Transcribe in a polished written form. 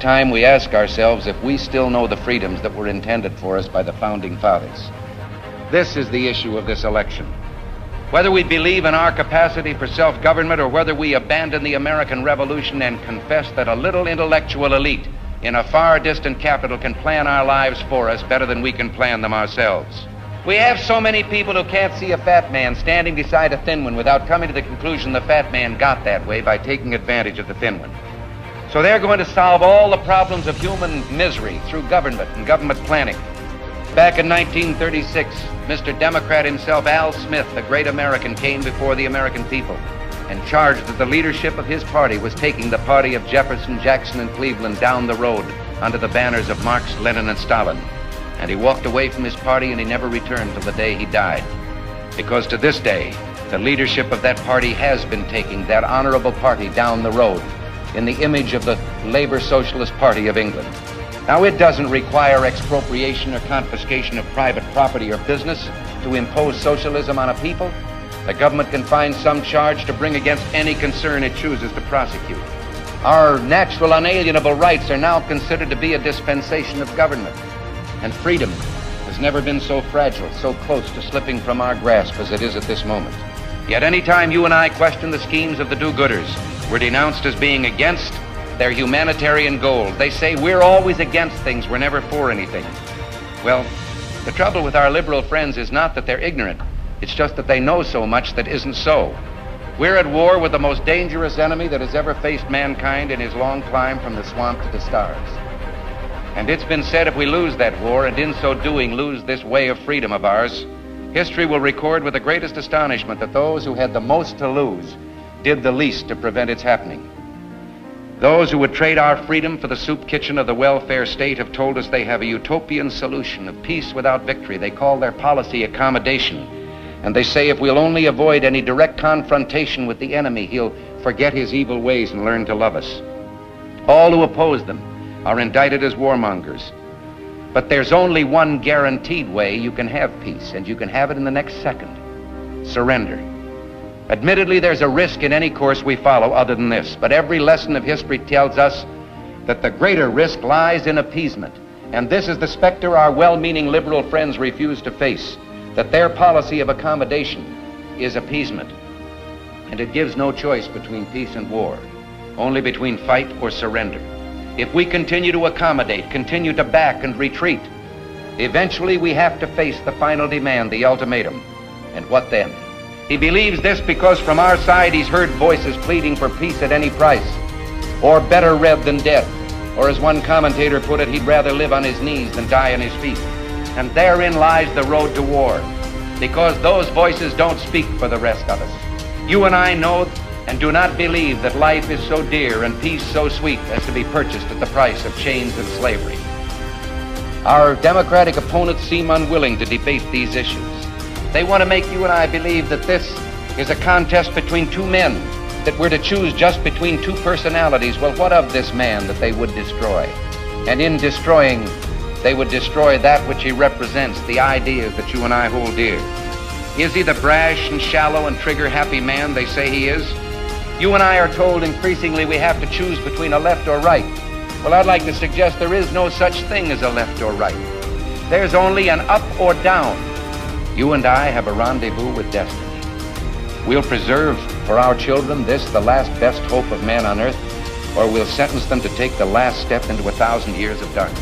time we ask ourselves if we still know the freedoms that were intended for us by the Founding Fathers. This is the issue of this election. Whether we believe in our capacity for self-government or whether we abandon the American Revolution and confess that a little intellectual elite in a far distant capital can plan our lives for us better than we can plan them ourselves. We have so many people who can't see a fat man standing beside a thin one without coming to the conclusion the fat man got that way by taking advantage of the thin one. So they're going to solve all the problems of human misery through government and government planning. Back in 1936, Mr. Democrat himself, Al Smith, the great American, came before the American people and charged that the leadership of his party was taking the party of Jefferson, Jackson, and Cleveland down the road under the banners of Marx, Lenin, and Stalin. And he walked away from his party and he never returned till the day he died. Because to this day, the leadership of that party has been taking that honorable party down the road in the image of the Labor Socialist Party of England. Now, it doesn't require expropriation or confiscation of private property or business to impose socialism on a people. The government can find some charge to bring against any concern it chooses to prosecute. Our natural unalienable rights are now considered to be a dispensation of government. And freedom has never been so fragile, so close to slipping from our grasp as it is at this moment. Yet any time you and I question the schemes of the do-gooders, we're denounced as being against their humanitarian goals. They say we're always against things, we're never for anything. Well, the trouble with our liberal friends is not that they're ignorant, it's just that they know so much that isn't so. We're at war with the most dangerous enemy that has ever faced mankind in his long climb from the swamp to the stars. And it's been said if we lose that war, and in so doing lose this way of freedom of ours, history will record with the greatest astonishment that those who had the most to lose did the least to prevent its happening. Those who would trade our freedom for the soup kitchen of the welfare state have told us they have a utopian solution of peace without victory. They call their policy accommodation. And they say if we'll only avoid any direct confrontation with the enemy, he'll forget his evil ways and learn to love us. All who oppose them are indicted as warmongers. But there's only one guaranteed way you can have peace, and you can have it in the next second: surrender. Admittedly, there's a risk in any course we follow other than this, but every lesson of history tells us that the greater risk lies in appeasement. And this is the specter our well-meaning liberal friends refuse to face, that their policy of accommodation is appeasement. And it gives no choice between peace and war, only between fight or surrender. If we continue to accommodate, continue to back and retreat, eventually we have to face the final demand, the ultimatum. And what then? He believes this because from our side he's heard voices pleading for peace at any price, or better red than death, or as one commentator put it, he'd rather live on his knees than die on his feet. And therein lies the road to war, because those voices don't speak for the rest of us. You and I know and do not believe that life is so dear and peace so sweet as to be purchased at the price of chains and slavery. Our Democratic opponents seem unwilling to debate these issues. They want to make you and I believe that this is a contest between two men, that we're to choose just between two personalities. Well, what of this man that they would destroy? And in destroying, they would destroy that which he represents, the ideas that you and I hold dear. Is he the brash and shallow and trigger-happy man they say he is? You and I are told increasingly we have to choose between a left or right. Well, I'd like to suggest there is no such thing as a left or right. There's only an up or down. You and I have a rendezvous with destiny. We'll preserve for our children this, the last best hope of man on earth, or we'll sentence them to take the last step into 1,000 years of darkness.